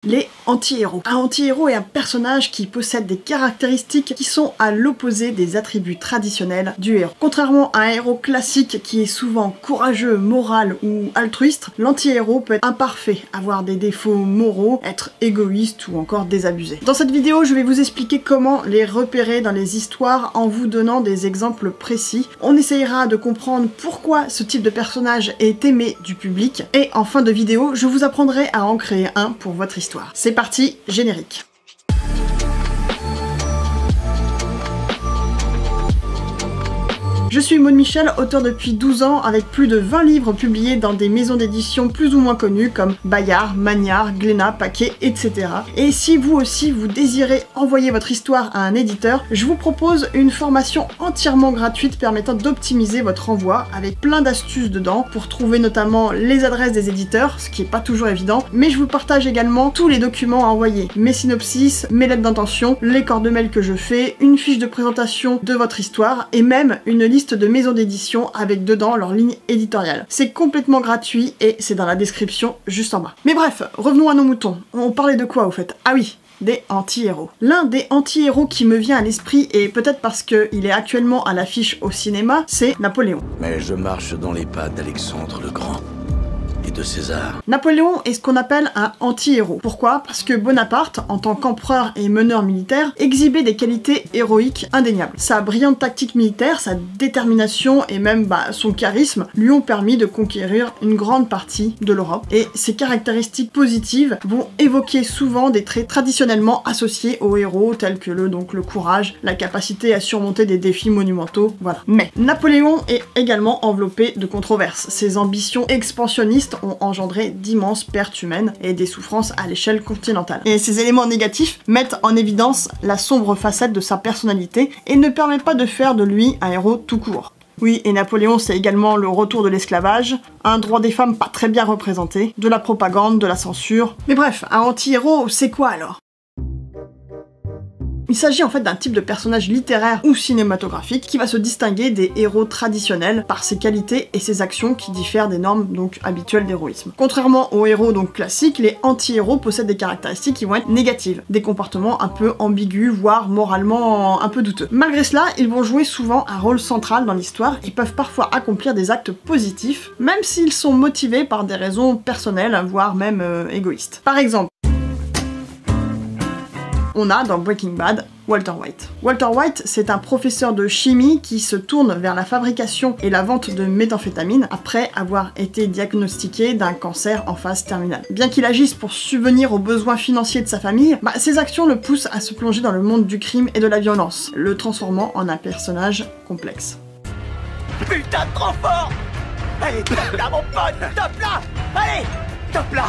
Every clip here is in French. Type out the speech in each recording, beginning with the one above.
Les anti-héros. Un anti-héros est un personnage qui possède des caractéristiques qui sont à l'opposé des attributs traditionnels du héros. Contrairement à un héros classique qui est souvent courageux, moral ou altruiste, l'anti-héros peut être imparfait, avoir des défauts moraux, être égoïste ou encore désabusé. Dans cette vidéo, je vais vous expliquer comment les repérer dans les histoires en vous donnant des exemples précis. On essayera de comprendre pourquoi ce type de personnage est aimé du public et en fin de vidéo, je vous apprendrai à en créer un pour votre histoire. C'est parti, générique. Je suis Maud Michel, auteur depuis 12 ans avec plus de 20 livres publiés dans des maisons d'édition plus ou moins connues comme Bayard, Magnard, Glénat, Paquet, etc. Et si vous aussi vous désirez envoyer votre histoire à un éditeur, je vous propose une formation entièrement gratuite permettant d'optimiser votre envoi avec plein d'astuces dedans pour trouver notamment les adresses des éditeurs, ce qui est pas toujours évident, mais je vous partage également tous les documents à envoyer, mes synopsis, mes lettres d'intention, les corps de mail que je fais, une fiche de présentation de votre histoire et même une liste de maisons d'édition avec dedans leur ligne éditoriale. C'est complètement gratuit et c'est dans la description juste en bas. Mais bref, revenons à nos moutons. On parlait de quoi au fait? Ah oui, des anti-héros. L'un des anti-héros qui me vient à l'esprit, et peut-être parce qu'il est actuellement à l'affiche au cinéma, c'est Napoléon. Mais je marche dans les pas d'Alexandre le Grand et de César. Napoléon est ce qu'on appelle un anti-héros. Pourquoi? Parce que Bonaparte, en tant qu'empereur et meneur militaire, exhibait des qualités héroïques indéniables. Sa brillante tactique militaire, sa détermination et même son charisme lui ont permis de conquérir une grande partie de l'Europe. Et ces caractéristiques positives vont évoquer souvent des traits traditionnellement associés aux héros, tels que le courage, la capacité à surmonter des défis monumentaux, voilà. Mais Napoléon est également enveloppé de controverses. Ses ambitions expansionnistes ont engendré d'immenses pertes humaines et des souffrances à l'échelle continentale. Et ces éléments négatifs mettent en évidence la sombre facette de sa personnalité et ne permettent pas de faire de lui un héros tout court. Oui, et Napoléon, c'est également le retour de l'esclavage, un droit des femmes pas très bien représenté, de la propagande, de la censure. Mais bref, un anti-héros, c'est quoi alors ? Il s'agit en fait d'un type de personnage littéraire ou cinématographique qui va se distinguer des héros traditionnels par ses qualités et ses actions qui diffèrent des normes donc habituelles d'héroïsme. Contrairement aux héros donc classiques, les anti-héros possèdent des caractéristiques qui vont être négatives, des comportements un peu ambigus, voire moralement un peu douteux. Malgré cela, ils vont jouer souvent un rôle central dans l'histoire et peuvent parfois accomplir des actes positifs, même s'ils sont motivés par des raisons personnelles, voire même égoïstes. Par exemple, on a dans Breaking Bad Walter White. Walter White, c'est un professeur de chimie qui se tourne vers la fabrication et la vente de méthamphétamine après avoir été diagnostiqué d'un cancer en phase terminale. Bien qu'il agisse pour subvenir aux besoins financiers de sa famille, ses actions le poussent à se plonger dans le monde du crime et de la violence, le transformant en un personnage complexe. Putain de trop fort! Allez, top là mon pote! Top là! Allez! Top là!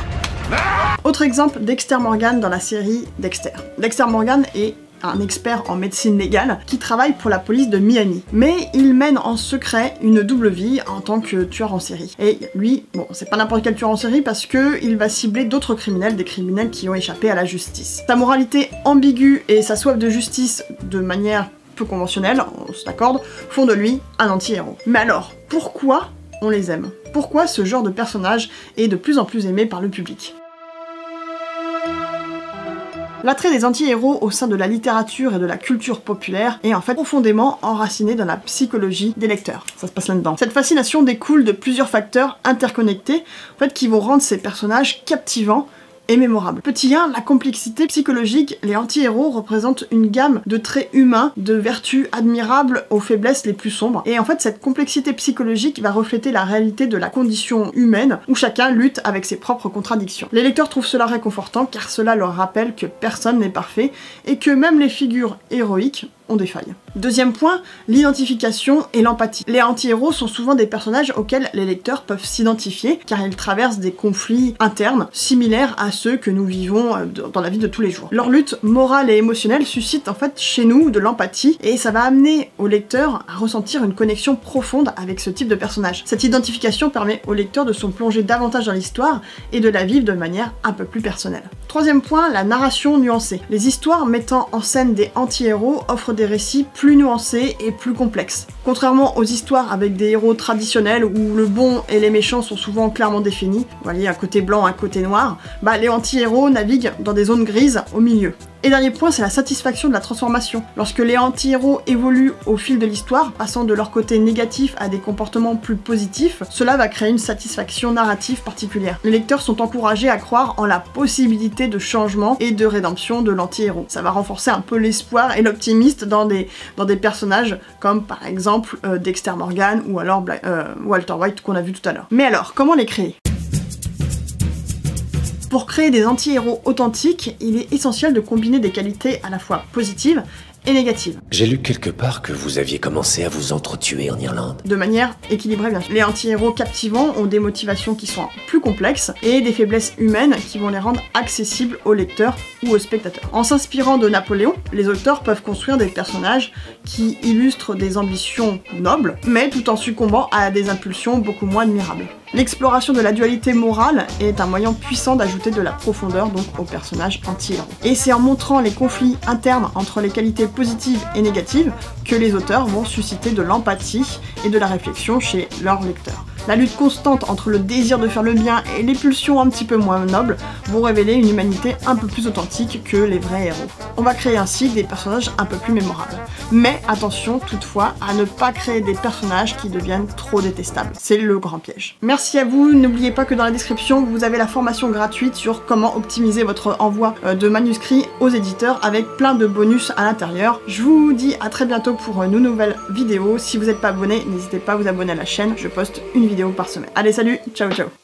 Autre exemple, Dexter Morgan dans la série Dexter. Dexter Morgan est un expert en médecine légale qui travaille pour la police de Miami. Mais il mène en secret une double vie en tant que tueur en série. Et lui, bon, c'est pas n'importe quel tueur en série parce que il va cibler d'autres criminels, des criminels qui ont échappé à la justice. Sa moralité ambiguë et sa soif de justice de manière peu conventionnelle, on s'accorde, font de lui un anti-héros. Mais alors, pourquoi on les aime? Pourquoi ce genre de personnage est de plus en plus aimé par le public? L'attrait des anti-héros au sein de la littérature et de la culture populaire est en fait profondément enraciné dans la psychologie des lecteurs. Ça se passe là-dedans. Cette fascination découle de plusieurs facteurs interconnectés en fait, qui vont rendre ces personnages captivants et mémorable. Petit 1, la complexité psychologique. Les anti-héros représentent une gamme de traits humains, de vertus admirables aux faiblesses les plus sombres. Et en fait, cette complexité psychologique va refléter la réalité de la condition humaine, où chacun lutte avec ses propres contradictions. Les lecteurs trouvent cela réconfortant, car cela leur rappelle que personne n'est parfait, et que même les figures héroïques ont des failles. Deuxième point, l'identification et l'empathie. Les anti-héros sont souvent des personnages auxquels les lecteurs peuvent s'identifier, car ils traversent des conflits internes similaires à ceux que nous vivons dans la vie de tous les jours. Leur lutte morale et émotionnelle suscite en fait chez nous de l'empathie, et ça va amener au lecteur à ressentir une connexion profonde avec ce type de personnage. Cette identification permet au lecteur de se plonger davantage dans l'histoire et de la vivre de manière un peu plus personnelle. Troisième point, la narration nuancée. Les histoires mettant en scène des anti-héros offrent des récits plus nuancés et plus complexes. Contrairement aux histoires avec des héros traditionnels où le bon et les méchants sont souvent clairement définis, vous voyez un côté blanc, un côté noir, les anti-héros naviguent dans des zones grises au milieu. Et dernier point, c'est la satisfaction de la transformation. Lorsque les anti-héros évoluent au fil de l'histoire, passant de leur côté négatif à des comportements plus positifs, cela va créer une satisfaction narrative particulière. Les lecteurs sont encouragés à croire en la possibilité de changement et de rédemption de l'anti-héros. Ça va renforcer un peu l'espoir et l'optimisme dans des personnages comme par exemple Dexter Morgan ou alors Walter White qu'on a vu tout à l'heure. Mais alors, comment les créer ? Pour créer des anti-héros authentiques, il est essentiel de combiner des qualités à la fois positives et négatives. J'ai lu quelque part que vous aviez commencé à vous entretuer en Irlande. De manière équilibrée, bien sûr. Les anti-héros captivants ont des motivations qui sont plus complexes et des faiblesses humaines qui vont les rendre accessibles aux lecteurs ou aux spectateurs. En s'inspirant de Napoléon, les auteurs peuvent construire des personnages qui illustrent des ambitions nobles, mais tout en succombant à des impulsions beaucoup moins admirables. L'exploration de la dualité morale est un moyen puissant d'ajouter de la profondeur donc aux personnages anti-héros. Et c'est en montrant les conflits internes entre les qualités positives et négatives que les auteurs vont susciter de l'empathie et de la réflexion chez leurs lecteurs. La lutte constante entre le désir de faire le bien et les pulsions un petit peu moins nobles vont révéler une humanité un peu plus authentique que les vrais héros. On va créer ainsi des personnages un peu plus mémorables. Mais attention toutefois à ne pas créer des personnages qui deviennent trop détestables. C'est le grand piège. Merci à vous, n'oubliez pas que dans la description vous avez la formation gratuite sur comment optimiser votre envoi de manuscrits aux éditeurs avec plein de bonus à l'intérieur. Je vous dis à très bientôt pour une nouvelle vidéo. Si vous n'êtes pas abonné, n'hésitez pas à vous abonner à la chaîne, je poste une vidéo par semaine. Allez salut, ciao ciao.